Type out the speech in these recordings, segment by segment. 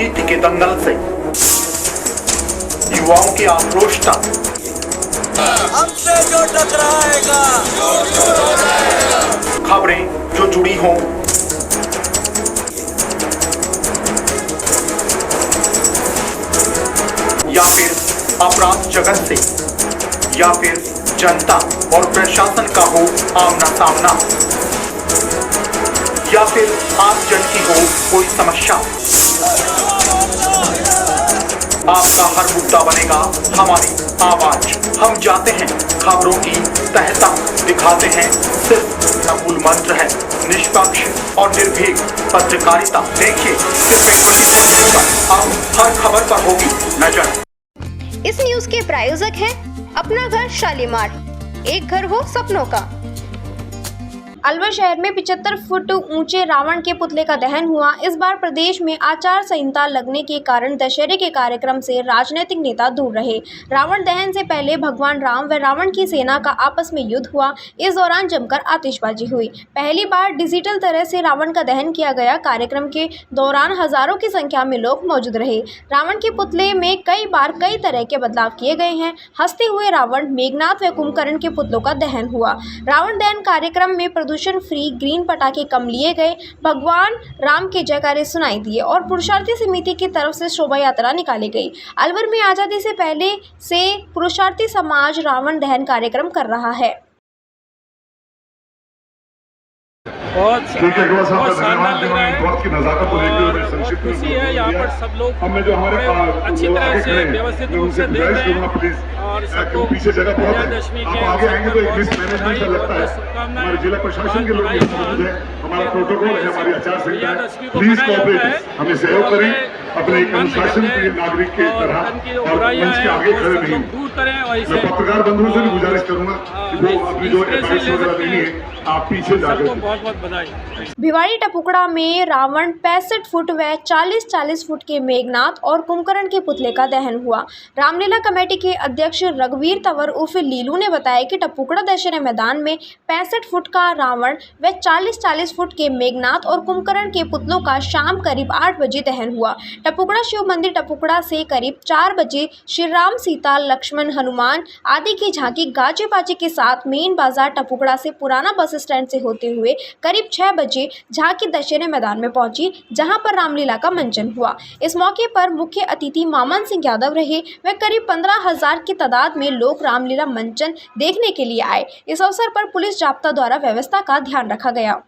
राजनीति के दंगल से, युवाओं की आक्रोश तक, हमसे जो टकराएगा खबरें जो जुड़ी हों, या फिर अपराध जगत से, या फिर जनता और प्रशासन का हो आमना सामना, या फिर आम जन की हो कोई समस्या, आपका हर मुद्दा बनेगा हमारी आवाज। हम जाते हैं खबरों की तह तक, दिखाते हैं सिर्फ मूल मंत्र है निष्पक्ष और निर्भीक पत्रकारिता। देखिए सिर्फ एक न्यूज़ पर, अब हर खबर पर होगी नजर। इस न्यूज के प्रायोजक हैं अपना घर शालीमार, एक घर हो सपनों का। अलवर शहर में 75 फुट ऊंचे रावण के पुतले का दहन हुआ। इस बार प्रदेश में आचार संहिता लगने के कारण दशहरे के कार्यक्रम से राजनीतिक नेता दूर रहे। रावण दहन से पहले भगवान राम व रावण की सेना का आपस में युद्ध हुआ। इस दौरान जमकर आतिशबाजी हुई। पहली बार डिजिटल तरह से रावण का दहन किया गया। कार्यक्रम के दौरान हजारों की संख्या में लोग मौजूद रहे। रावण के पुतले में कई बार कई तरह के बदलाव किए गए हैं। हंसते हुए रावण, मेघनाथ व कुंभकर्ण के पुतलों का दहन हुआ। रावण दहन कार्यक्रम में प्रदूषण फ्री ग्रीन पटाखे कम लिए गए। भगवान राम के जयकारे सुनाई दिए और पुरुषार्थी समिति की तरफ से शोभा यात्रा निकाली गई। अलवर में आजादी से पहले से पुरुषार्थी समाज रावण दहन कार्यक्रम कर रहा है। बहुत शानदार लग रहा है और खुशी है। यहाँ पर सब लोग अच्छी तरह से व्यवस्थित रूप से देख रहे हैं और सबको विजयादशमी के बधाई और शुभकामनाएं। जिला प्रशासन के लोग मौजूद हैं, हमारा प्रोटोकॉल है, हमारी आचार संहिता है। प्लीज कोऑपरेट, हमें सहयोग करें, अपने अनुशासन के नागरिक के तरह और मंच के आगे खड़े नहीं। मैं पत्रकार बंधुओं से भी गुजारिश करूंगा कि वो अपनी जो एडवाइस वगैरह देनी है आप पीछे जाकर। बहुत बहुत बधाई। भिवाड़ी टपुकड़ा में रावण 65 फुट व 40-40 फुट के मेघनाथ और कुंभकर्ण के पुतले का दहन हुआ। रामलीला कमेटी के अध्यक्ष रघुवीर तंवर उर्फ लीलू ने बताया कि टपुकड़ा दशहरा मैदान में 65 फुट का रावण व 40-40 फुट के मेघनाथ और कुंभकर्ण के पुतलों का शाम करीब 8 बजे दहन हुआ। टपुकड़ा शिव मंदिर टपुकड़ा से करीब 4 बजे श्री राम, सीता, लक्ष्मण, हनुमान आदि की झांकी गाजे बाजे के साथ मेन बाजार टपुकड़ा से पुराना बस स्टैंड से होते हुए करीब 6 बजे झांकी दशहरे मैदान में पहुंची, जहां पर रामलीला का मंचन हुआ। इस मौके पर मुख्य अतिथि मामन सिंह यादव रहे व करीब 15,000 की तादाद में लोग रामलीला मंचन देखने के लिए आए। इस अवसर पर पुलिस जाब्ता द्वारा व्यवस्था का ध्यान रखा गया।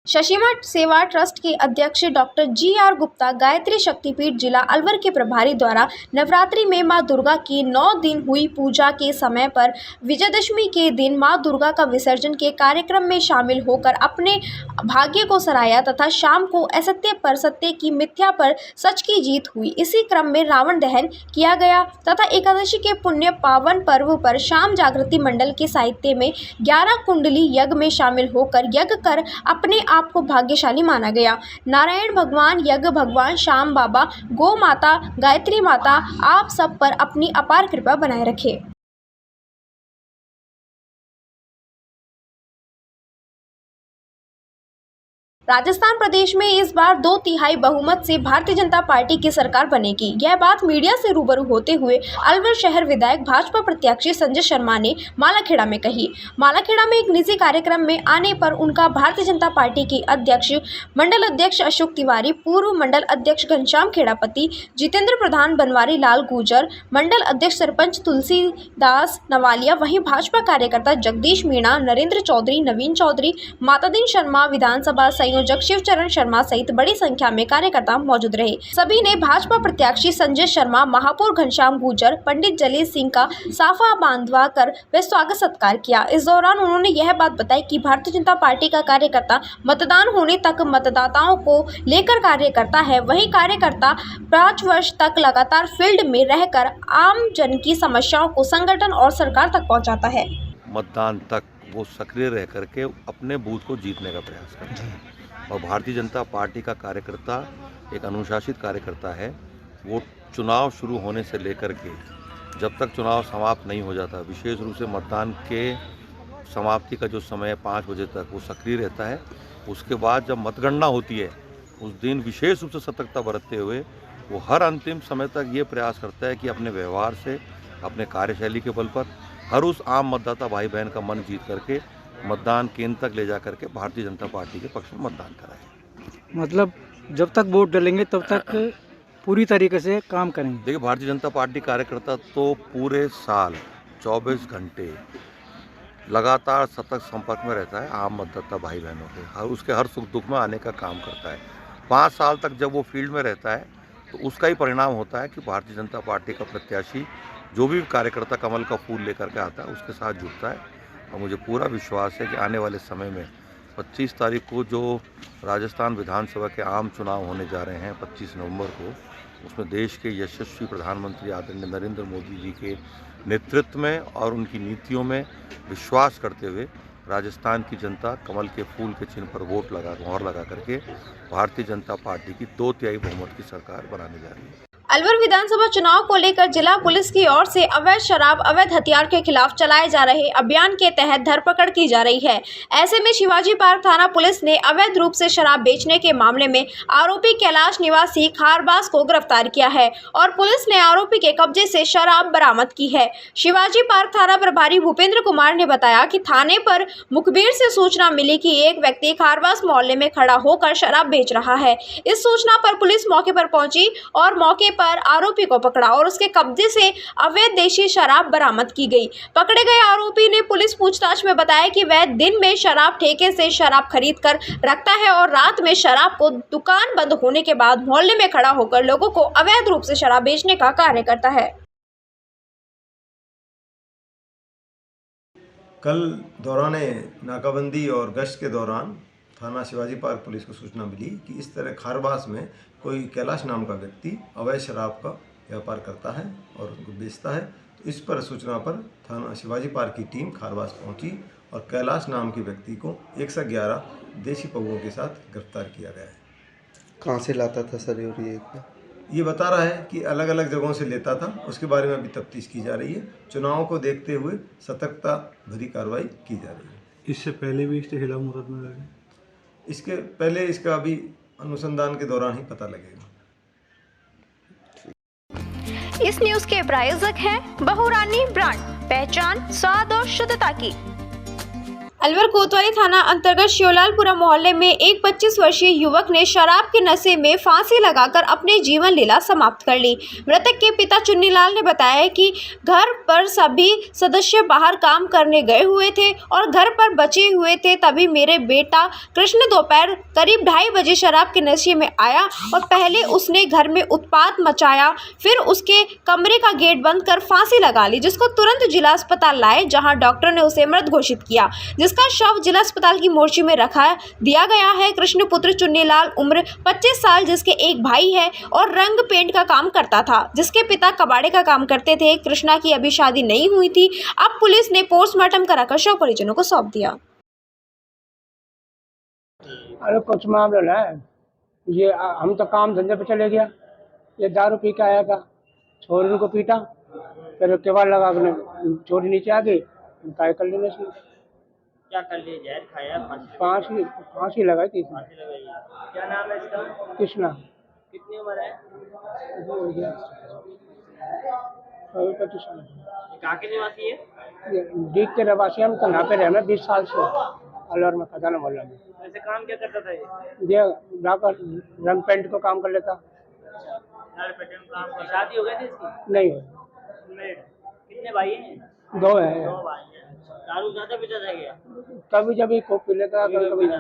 शशि मठ सेवा ट्रस्ट के अध्यक्ष डॉक्टर GR गुप्ता गायत्री शक्तिपीठ जिला अलवर के प्रभारी द्वारा नवरात्रि में मां दुर्गा की 9 दिन हुई पूजा के समय पर विजयदशमी के दिन मां दुर्गा का विसर्जन के कार्यक्रम में शामिल होकर अपने भाग्य को सराहा तथा शाम को असत्य पर सत्य की मिथ्या पर सच की जीत हुई। इसी क्रम में रावण दहन किया गया तथा एकादशी के पुण्य पावन पर्व पर शाम जागृति मंडल के साहित्य में 11 कुंडली यज्ञ में शामिल होकर यज्ञ कर अपने आपको भाग्यशाली माना गया। नारायण भगवान, यज्ञ भगवान, श्याम बाबा, गौ माता, गायत्री माता आप सब पर अपनी अपार कृपा बनाए रखे। राजस्थान प्रदेश में इस बार 2/3 बहुमत से भारतीय जनता पार्टी की सरकार बनेगी। यह बात मीडिया से रूबरू होते हुए अलवर शहर विधायक भाजपा प्रत्याशी संजय शर्मा ने मालाखेड़ा में कही। मालाखेड़ा में एक निजी कार्यक्रम में आने पर उनका भारतीय जनता पार्टी के अध्यक्ष मंडल अध्यक्ष अशोक तिवारी, पूर्व मंडल अध्यक्ष घनश्याम खेड़ापति, जितेंद्र प्रधान, बनवारी लाल गुर्जर, मंडल अध्यक्ष सरपंच तुलसीदास नवालिया, वहीं भाजपा कार्यकर्ता जगदीश मीणा, नरेंद्र चौधरी, नवीन चौधरी, मातादीन शर्मा, विधानसभा संयोजक शिवचरण शर्मा सहित बड़ी संख्या में कार्यकर्ता मौजूद रहे। सभी ने भाजपा प्रत्याशी संजय शर्मा, महापौर घनश्याम गुर्जर, पंडित जलील सिंह का साफा बांधवा कर वे स्वागत सत्कार किया। इस दौरान उन्होंने यह बात बताई कि भारतीय जनता पार्टी का कार्यकर्ता मतदान होने तक मतदाताओं को लेकर कार्य करता है। वहीं कार्यकर्ता 5 वर्ष तक लगातार फील्ड में रहकर आम जन की समस्याओं को संगठन और सरकार तक पहुँचाता है। मतदान तक वो सक्रिय रह करके अपने बूथ को जीतने का प्रयास करते हैं और भारतीय जनता पार्टी का कार्यकर्ता एक अनुशासित कार्यकर्ता है। वो चुनाव शुरू होने से लेकर के जब तक चुनाव समाप्त नहीं हो जाता, विशेष रूप से मतदान के समाप्ति का जो समय है 5 बजे तक, वो सक्रिय रहता है। उसके बाद जब मतगणना होती है उस दिन विशेष रूप से सतर्कता बरतते हुए वो हर अंतिम समय तक ये प्रयास करता है कि अपने व्यवहार से, अपने कार्यशैली के बल पर हर उस आम मतदाता भाई बहन का मन जीत करके मतदान केंद्र तक ले जा करके भारतीय जनता पार्टी के पक्ष में मतदान कराए। मतलब जब तक वोट डालेंगे तब तक पूरी तरीके से काम करेंगे। देखिए, भारतीय जनता पार्टी कार्यकर्ता तो पूरे साल 24 घंटे लगातार सतत संपर्क में रहता है आम मतदाता भाई बहनों के, और उसके हर सुख दुख में आने का काम करता है। 5 साल तक जब वो फील्ड में रहता है तो उसका ही परिणाम होता है कि भारतीय जनता पार्टी का प्रत्याशी जो भी कार्यकर्ता कमल का फूल लेकर के आता है उसके साथ जुड़ता है। और मुझे पूरा विश्वास है कि आने वाले समय में 25 तारीख को जो राजस्थान विधानसभा के आम चुनाव होने जा रहे हैं 25 नवंबर को, उसमें देश के यशस्वी प्रधानमंत्री आदरणीय नरेंद्र मोदी जी के नेतृत्व में और उनकी नीतियों में विश्वास करते हुए राजस्थान की जनता कमल के फूल के चिन्ह पर वोट मोहर लगा करके भारतीय जनता पार्टी की 2/3 बहुमत की सरकार बनाने जा रही है। अलवर विधानसभा चुनाव को लेकर जिला पुलिस की ओर से अवैध शराब, अवैध हथियार के खिलाफ चलाए जा रहे अभियान के तहत धरपकड़ की जा रही है। ऐसे में शिवाजी पार्क थाना पुलिस ने अवैध रूप से शराब बेचने के मामले में आरोपी कैलाश निवासी खारबाज को गिरफ्तार किया है और पुलिस ने आरोपी के कब्जे से शराब बरामद की है। शिवाजी पार्क थाना प्रभारी भूपेंद्र कुमार ने बताया कि थाने पर मुखबिर से सूचना मिली कि एक व्यक्ति खारबाज मोहल्ले में खड़ा होकर शराब बेच रहा है। इस सूचना पर पुलिस मौके पर पहुंची और मौके पर आरोपी को पकड़ा और उसके कब्जे से अवैध देशी शराब बरामद की गई। पकड़े गए आरोपी ने पुलिस पूछताछ में बताया कि वह दिन में शराब ठेके से शराब खरीद कर रखता है और रात में शराब को दुकान बंद होने के बाद मोहल्ले में खड़ा होकर लोगों को अवैध रूप से शराब बेचने का कार्य करता है। कल दौरान नाकाबंदी और गश्त के दौरान थाना शिवाजी पार्क पुलिस को सूचना मिली कि इस तरह खारबास में कोई कैलाश नाम का व्यक्ति अवैध शराब का व्यापार करता है और उनको बेचता है। तो इस पर सूचना पर थाना शिवाजी पार्क की टीम खारबास पहुंची और कैलाश नाम के व्यक्ति को 111 देशी पगुओं के साथ गिरफ्तार किया गया है। कहाँ से लाता था सर ये बता रहा है कि अलग अलग जगहों से लेता था, उसके बारे में अभी तफ्तीश की जा रही है। चुनाव को देखते हुए सतर्कता भरी कार्रवाई की जा रही है। इससे पहले भी इसके खिलाफ मुकदमा लगे? इसके पहले इसका अभी अनुसंधान के दौरान ही पता लगेगा। इस न्यूज के प्रायोजक हैं बहुरानी ब्रांड, पहचान स्वाद और शुद्धता की। अलवर कोतवाली थाना अंतर्गत शिवलालपुरा मोहल्ले में एक 25 वर्षीय युवक ने शराब के नशे में फांसी लगाकर अपने जीवन लीला समाप्त कर ली। मृतक के पिता चुन्नीलाल ने बताया कि घर पर सभी सदस्य बाहर काम करने गए हुए थे और घर पर बचे हुए थे, तभी मेरे बेटा कृष्ण दोपहर करीब 2:30 बजे शराब के नशे में आया और पहले उसने घर में उत्पात मचाया, फिर उसके कमरे का गेट बंद कर फांसी लगा ली, जिसको तुरंत जिला अस्पताल लाए, जहाँ डॉक्टर ने उसे मृत घोषित किया, जिसका शव जिला अस्पताल की मोर्ची में रखा दिया गया है। कृष्ण पुत्र चुन्नीलाल उम्र 25 साल, जिसके एक भाई है और रंग पेंट का काम करता था, जिसके पिता कबाड़े का काम करते थे। कृष्णा की अभी शादी नहीं हुई थी। अब पुलिस ने पोस्टमार्टम कराकर शव परिजनों को सौंप दिया। अरे कुछ मामला है, ये हम तो काम धंधे पे चले गया, ये दारू पी के आया था, छोरी को पीटा, फिर केवाड़ लगा के छोरी नीचे आ गई, काय कर लेने से क्या कर लिए? जहर खाया? फांसी लगाई थी। क्या नाम है इसका? कृष्णा। कितनी उम्र है? 25 साल। कहाँ के निवासी है? डीग के रहवासी, हम तनहा पे रहे 20 साल से अलवर में, खजाना मोहल्ला में। ऐसे काम क्या करता था ये रंग पेंट को काम कर लेता। शादी हो गई थी इसकी? नहीं। कितने भाई हैं? 2 है। 2 भाई हैं। दारू ज्यादा पीता था क्या? कभी जब खूब पी लेता, कभी नहीं।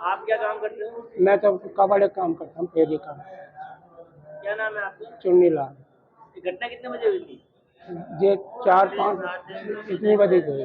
आप क्या काम करते हो? मैं तो कबाड़े काम करता हूँ, फेरी का। क्या नाम है आपका? चुन्नीलाल। घटना कितने बजे हुई थी? ये 4-5 इतनी बजे हुई।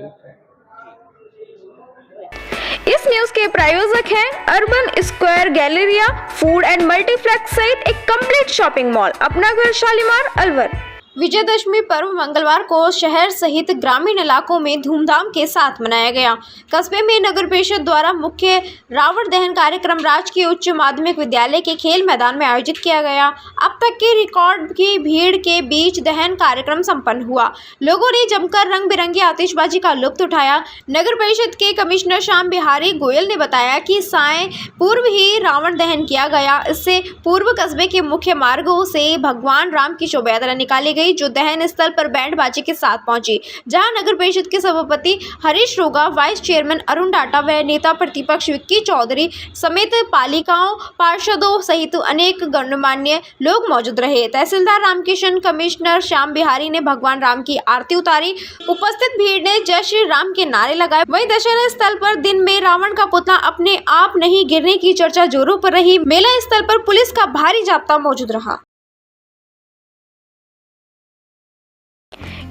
इस न्यूज के प्रायोजक हैं urban square Galleria food and multiplex सहित एक कंप्लीट शॉपिंग मॉल, अपना घर शालीमार अलवर। विजयदशमी पर्व मंगलवार को शहर सहित ग्रामीण इलाकों में धूमधाम के साथ मनाया गया। कस्बे में नगर परिषद द्वारा मुख्य रावण दहन कार्यक्रम राजकीय उच्च माध्यमिक विद्यालय के खेल मैदान में आयोजित किया गया। अब तक के रिकॉर्ड की भीड़ के बीच दहन कार्यक्रम संपन्न हुआ। लोगों ने जमकर रंग बिरंगी आतिशबाजी का लुत्फ उठाया। नगर परिषद के कमिश्नर श्याम बिहारी गोयल ने बताया कि साय पूर्व ही रावण दहन किया गया। इससे पूर्व कस्बे के मुख्य मार्गों से भगवान राम की शोभा यात्रा निकाली गई, जो दहन स्थल पर बैंड बाजे के साथ पहुंची, जहां नगर परिषद के सभापति हरीश रोगा, वाइस चेयरमैन अरुण डाटा व नेता प्रतिपक्ष विक्की चौधरी समेत पालिकाओं, पार्षदों सहित अनेक गणमान्य लोग मौजूद रहे। तहसीलदार रामकिशन, कमिश्नर श्याम बिहारी ने भगवान राम की आरती उतारी। उपस्थित भीड़ ने जय श्री राम के नारे लगाए। वहीं दशहरा स्थल पर दिन में रावण का पुतला अपने आप नहीं गिरने की चर्चा जोरों पर रही। मेला स्थल पर पुलिस का भारी जाब्ता मौजूद रहा।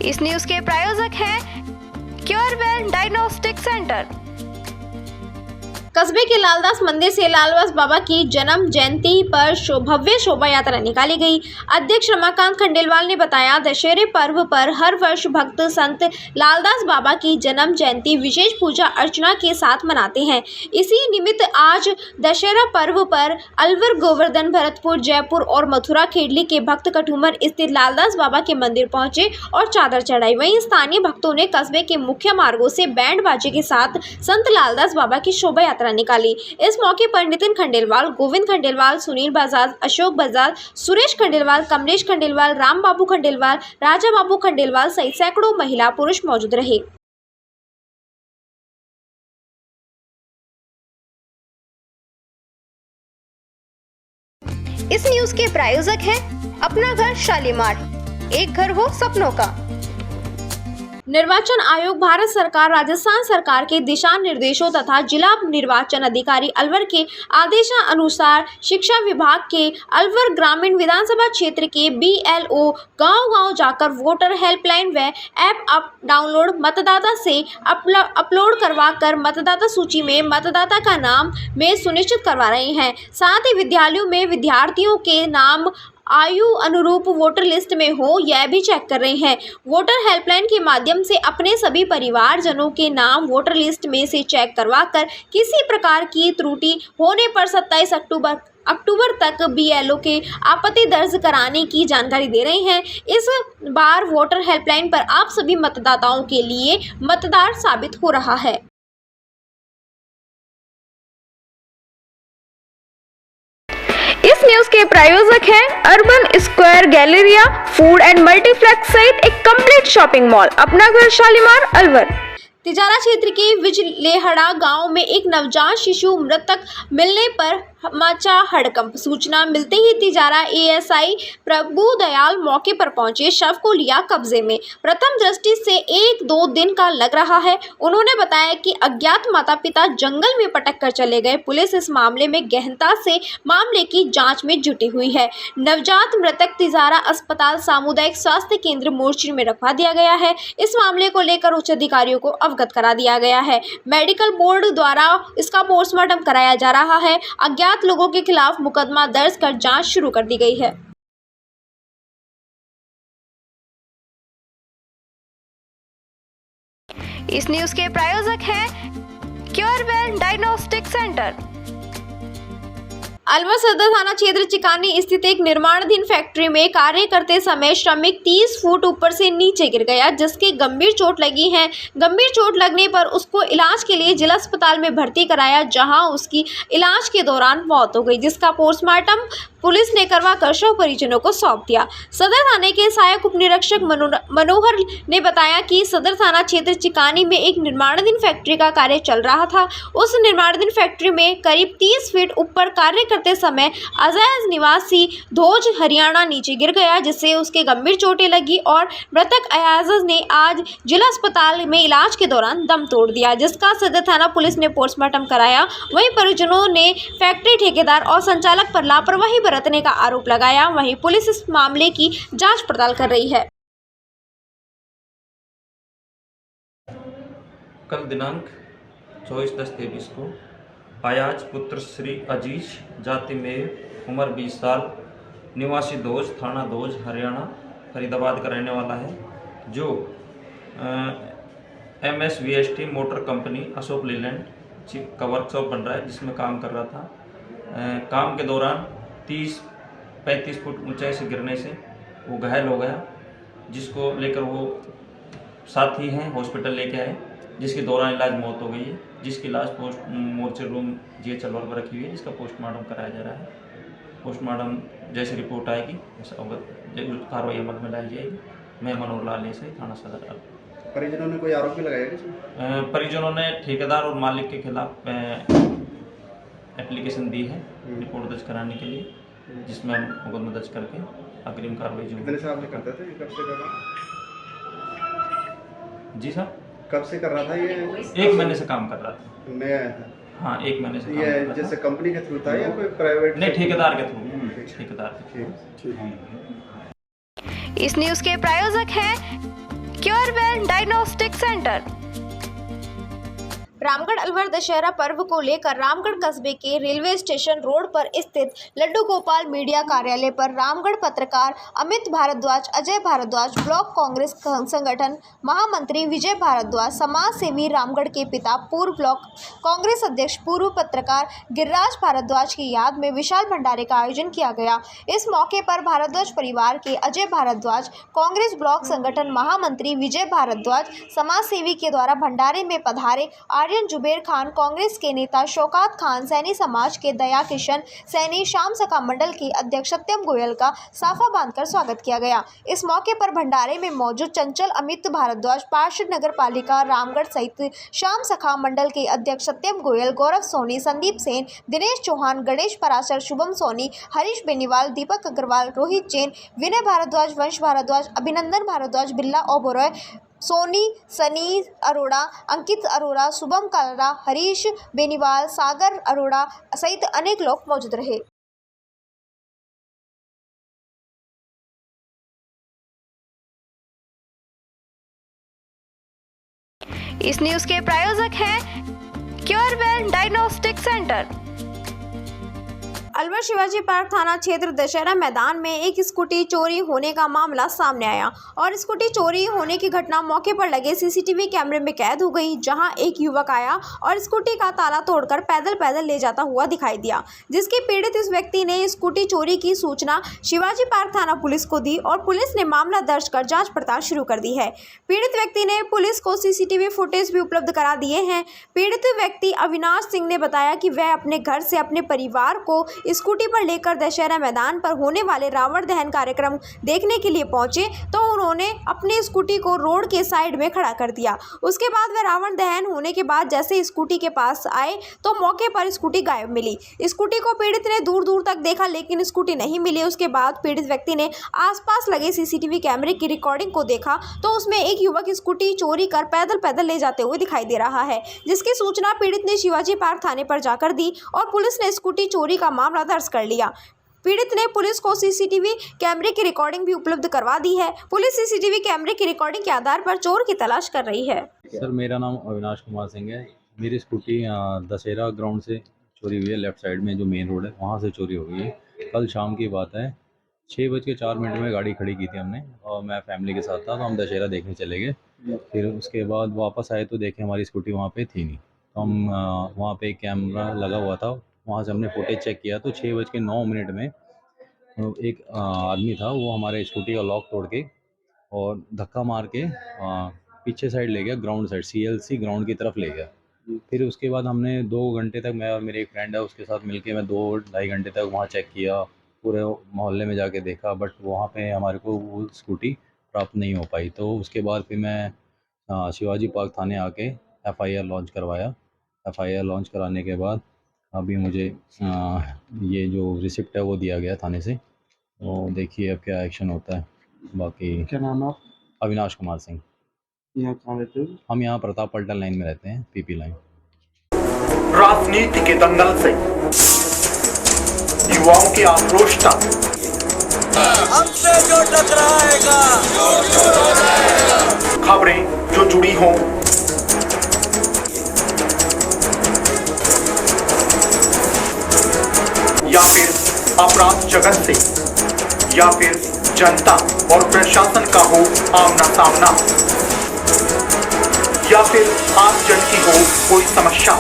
इस न्यूज के प्रायोजक हैं क्योरवेल डायग्नोस्टिक सेंटर। कस्बे के लालदास मंदिर से लालदास बाबा की जन्म जयंती पर भव्य शोभा यात्रा निकाली गई। अध्यक्ष रमाकांत खंडेलवाल ने बताया, दशहरे पर्व पर हर वर्ष भक्त संत लालदास बाबा की जन्म जयंती विशेष पूजा अर्चना के साथ मनाते हैं। इसी निमित्त आज दशहरा पर्व पर अलवर, गोवर्धन, भरतपुर, जयपुर और मथुरा खेड़ली के भक्त कठुमर स्थित लालदास बाबा के मंदिर पहुंचे और चादर चढ़ाई। वहीं स्थानीय भक्तों ने कस्बे के मुख्य मार्गों से बैंड बाजे के साथ संत लालदास बाबा की शोभा यात्रा निकाली। इस मौके पर नितिन खंडेलवाल, गोविंद खंडेलवाल, सुनील बजाज, अशोक बजाज, सुरेश खंडेलवाल, कमलेश खंडेलवाल, राम बाबू खंडेलवाल, राजा बाबू खंडेलवाल सहित सैकड़ों महिला पुरुष मौजूद रहे। इस न्यूज के प्रायोजक हैं अपना घर शालीमार, एक घर हो सपनों का। निर्वाचन आयोग भारत सरकार, राजस्थान सरकार के दिशा निर्देशों तथा जिला निर्वाचन अधिकारी अलवर के आदेशानुसार शिक्षा विभाग के अलवर ग्रामीण विधानसभा क्षेत्र के BLO गांव-गांव जाकर वोटर हेल्पलाइन व ऐप डाउनलोड मतदाता से अपलोड करवाकर मतदाता सूची में मतदाता का नाम में सुनिश्चित करवा रहे हैं। साथ ही विद्यालयों में विद्यार्थियों के नाम आयु अनुरूप वोटर लिस्ट में हो, यह भी चेक कर रहे हैं। वोटर हेल्पलाइन के माध्यम से अपने सभी परिवारजनों के नाम वोटर लिस्ट में से चेक करवाकर किसी प्रकार की त्रुटि होने पर 27 अक्टूबर तक BLO के आपत्ति दर्ज कराने की जानकारी दे रहे हैं। इस बार वोटर हेल्पलाइन पर आप सभी मतदाताओं के लिए मतदार साबित हो रहा है। इस न्यूज के प्रायोजक हैं urban square Galleria food and multiplex सहित एक कंप्लीट शॉपिंग मॉल, अपना घर शालीमार अलवर। तिजारा क्षेत्र के विजलेहड़ा गांव में एक नवजात शिशु मृतक मिलने पर मचा हड़कंप। सूचना मिलते ही तिजारा ASI प्रभु दयाल मौके पर पहुंचे, शव को लिया कब्जे में। प्रथम दृष्टि से 1-2 दिन का लग रहा है। उन्होंने बताया कि अज्ञात माता पिता जंगल में पटक कर चले गए। पुलिस इस मामले में गहनता से मामले की जांच में जुटी हुई है। नवजात मृतक तिजारा अस्पताल सामुदायिक स्वास्थ्य केंद्र मोर्चरी में रखवा दिया गया है। इस मामले को लेकर उच्च अधिकारियों को अवगत करा दिया गया है। मेडिकल बोर्ड द्वारा इसका पोस्टमार्टम कराया जा रहा है। अज्ञात लोगों के खिलाफ मुकदमा दर्ज कर जांच शुरू कर दी गई है। इस न्यूज के प्रायोजक हैं क्योरवेल डायग्नोस्टिक सेंटर। अलवर सदर थाना क्षेत्र चिकानी स्थित एक निर्माणाधीन फैक्ट्री में कार्य करते समय श्रमिक 30 फुट ऊपर से नीचे गिर गया, जिसके गंभीर चोट लगी है। गंभीर चोट लगने पर उसको इलाज के लिए जिला अस्पताल में भर्ती कराया, जहां उसकी इलाज के दौरान मौत हो गई, जिसका पोस्टमार्टम पुलिस ने करवाकर शव परिजनों को सौंप दिया। सदर थाने के सहायक उप निरीक्षक मनोहर ने बताया कि सदर थाना क्षेत्र चिकानी में एक निर्माणाधीन फैक्ट्री का कार्य चल रहा था। उस निर्माणाधीन फैक्ट्री में करीब 30 फीट ऊपर कार्य करते समय अजय निवासी धोज हरियाणा नीचे गिर गया, जिससे उसके गंभीर चोटें लगी और मृतक अयाज ने आज जिला अस्पताल में इलाज के दौरान दम तोड़ दिया, जिसका सदर थाना पुलिस ने पोस्टमार्टम कराया। वहीं परिजनों ने फैक्ट्री ठेकेदार और संचालक पर लापरवाही बरतने का आरोप लगाया। वहीं पुलिस इस मामले की जांच पड़ताल कर रही है। कल दिनांक 24/10/23 को अयाज पुत्र श्री अजीज जाति में उम्र 20 साल निवासी दोज थाना दोज हरियाणा फरीदाबाद का रहने वाला है, जो MSVST motor company Ashok Leyland का वर्कशॉप बन रहा है, जिसमें काम कर रहा था। काम के दौरान 30-35 फुट ऊंचाई से गिरने से वो घायल हो गया, जिसको लेकर वो साथी हैं हॉस्पिटल लेके आए, जिसके दौरान इलाज मौत हो गई है, जिसकी लाश post mortuary room GH Alwar पर रखी हुई है, जिसका पोस्टमार्टम कराया जा रहा है। पोस्टमार्टम जैसे रिपोर्ट आएगी कार्रवाई अमल में लाई जाएगी। मैं मनोहर लाल देसाई, थाना सदर। परिजनों ने कोई आरोप भी लगाया क्या? परिजनों ने ठेकेदार और मालिक के खिलाफ एप्लीकेशन दी है रिपोर्ट दर्ज कराने के लिए, जिसमें हम मुकदमा दर्ज करके अग्रिम कार्रवाई जो। कितने साल से करते थे? कब से कर रहा? जी साहब, कब से कर रहा था ये? 1 महीने से काम कर रहा था। नया आया था? हाँ, 1 महीने से। ये जैसे कंपनी के थ्रू था या कोई प्राइवेट? नहीं, ठेकेदार के थ्रू। ठेकेदार के थ्रू। इस न्यूज के प्रायोजक हैं Curewell diagnostic centre. Ramgarh Alwar Dussehra पर्व को लेकर रामगढ़ कस्बे के रेलवे स्टेशन रोड पर स्थित लड्डू गोपाल मीडिया कार्यालय पर रामगढ़ पत्रकार अमित भारद्वाज, अजय भारद्वाज, ब्लॉक कांग्रेस संगठन महामंत्री विजय भारद्वाज, समाज सेवी रामगढ़ के पिता, पूर्व ब्लॉक कांग्रेस अध्यक्ष, पूर्व पत्रकार गिरिराज भारद्वाज की याद में विशाल भंडारे का आयोजन किया गया। इस मौके पर भारद्वाज परिवार के अजय भारद्वाज, कांग्रेस ब्लॉक संगठन महामंत्री विजय भारद्वाज, समाज सेवी के द्वारा भंडारे में पधारे आर्यन जुबेर खान, कांग्रेस के नेता शौकत खान, सैनी समाज के दया किशन सैनी, शाम सखा मंडल के अध्यक्ष सत्यम गोयल का साफा बांधकर स्वागत किया गया। इस मौके पर भंडारे में मौजूद चंचल अमित भारद्वाज, पार्षद नगर पालिका रामगढ़ सहित शाम सखा मंडल के अध्यक्ष सत्यम गोयल, गौरव सोनी, संदीप सेन, दिनेश चौहान, गणेश पराशर, शुभम सोनी, हरीश बेनीवाल, दीपक अग्रवाल, रोहित जैन, विनय भारद्वाज, वंश भारद्वाज, अभिनंदन भारद्वाज, बिल्ला ओबरॉय, सोनी, सनी अरोड़ा, अंकित अरोड़ा, शुभम कालरा, हरीश बेनीवाल, सागर अरोड़ा सहित अनेक लोग मौजूद रहे। इस न्यूज के प्रायोजक हैं Curewell diagnostic centre. Alwar Shivaji park थाना क्षेत्र दशहरा मैदान में एक स्कूटी चोरी होने का मामला सामने आया और स्कूटी चोरी होने की घटना मौके पर लगे सीसीटीवी कैमरे में कैद हो गई, जहां एक युवक आया और स्कूटी का ताला तोड़कर पैदल ले जाता हुआ दिखाई दिया, जिसके पीड़ित इस व्यक्ति ने स्कूटी चोरी की सूचना शिवाजी पार्क थाना पुलिस को दी और पुलिस ने मामला दर्ज कर जाँच पड़ताल शुरू कर दी है। पीड़ित व्यक्ति ने पुलिस को सीसीटीवी फुटेज भी उपलब्ध करा दिए हैं। पीड़ित व्यक्ति अविनाश सिंह ने बताया कि वह अपने घर से अपने परिवार को स्कूटी पर लेकर दशहरा मैदान पर होने वाले रावण दहन कार्यक्रम देखने के लिए पहुंचे, तो उन्होंने अपनी स्कूटी को रोड के साइड में खड़ा कर दिया। उसके बाद वह रावण दहन होने के बाद जैसे स्कूटी के पास आए तो मौके पर स्कूटी गायब मिली। स्कूटी को पीड़ित ने दूर तक देखा, लेकिन स्कूटी नहीं मिली। उसके बाद पीड़ित व्यक्ति ने आसपास लगे सीसीटीवी कैमरे की रिकॉर्डिंग को देखा तो उसमें एक युवक स्कूटी चोरी कर पैदल ले जाते हुए दिखाई दे रहा है, जिसकी सूचना पीड़ित ने शिवाजी पार्क थाने पर जाकर दी और पुलिस ने स्कूटी चोरी का मामला दर्ज कर लिया। पीड़ित ने पुलिस को सीसीटीवी कैमरे की रिकॉर्डिंग भी उपलब्ध करवा दी है। पुलिस सीसीटीवी कैमरे की रिकॉर्डिंग के आधार पर चोर की तलाश कर रही है। सर, मेरा नाम अविनाश कुमार सिंह है। मेरी स्कूटी दशहरा ग्राउंड से चोरी हुई है। लेफ्ट साइड में जो मेन रोड है वहाँ से चोरी हो गई है। कल शाम की बात है, 6:04 में गाड़ी खड़ी की थी हमने और मैं फैमिली के साथ था, तो हम दशहरा देखने चले गए। फिर उसके बाद वापस आए तो देखें हमारी स्कूटी वहाँ पे थी नहीं, तो हम वहाँ पे एक कैमरा लगा हुआ था, वहाँ से हमने फुटेज चेक किया तो 6:09 में एक आदमी था, वो हमारे स्कूटी का लॉक तोड़ के और धक्का मार के पीछे साइड ले गया, ग्राउंड साइड CLC ग्राउंड की तरफ ले गया। फिर उसके बाद हमने 2 घंटे तक, मैं और मेरे एक फ्रेंड है उसके साथ मिलके मैं 2-2.5 घंटे तक वहाँ चेक किया, पूरे मोहल्ले में जाके देखा, बट वहाँ पे हमारे को वो स्कूटी प्राप्त नहीं हो पाई। तो उसके बाद फिर मैं शिवाजी पार्क थाने आके FIR लॉन्च करवाया। FIR लॉन्च कराने के बाद अभी मुझे ये जो रिसिप्ट है वो दिया गया थाने से, तो देखिए अब क्या एक्शन होता है। बाकी क्या नाम है? अविनाश कुमार सिंह। यहाँ कहाँ रहते हो? हम यहाँ प्रताप पलटन लाइन में रहते हैं, PP लाइन। राजनीति के दंगल से युवाओं के आक्रोश तक हमसे जो टकराएगा खबरें जो जुड़ी हों, या फिर अपराध जगत से, या फिर जनता और प्रशासन का हो आमना सामना, या फिर आम जन की हो कोई समस्या,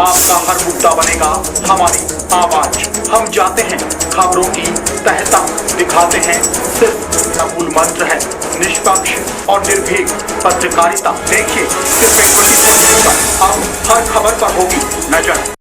आपका हर मुद्दा बनेगा हमारी आवाज। हम जाते हैं खबरों की तह तक, दिखाते हैं सिर्फ न मूल मंत्र है निष्पक्ष और निर्भीक पत्रकारिता। देखिए सिर्फ एक खुशी पर अब हर खबर पर होगी नजर।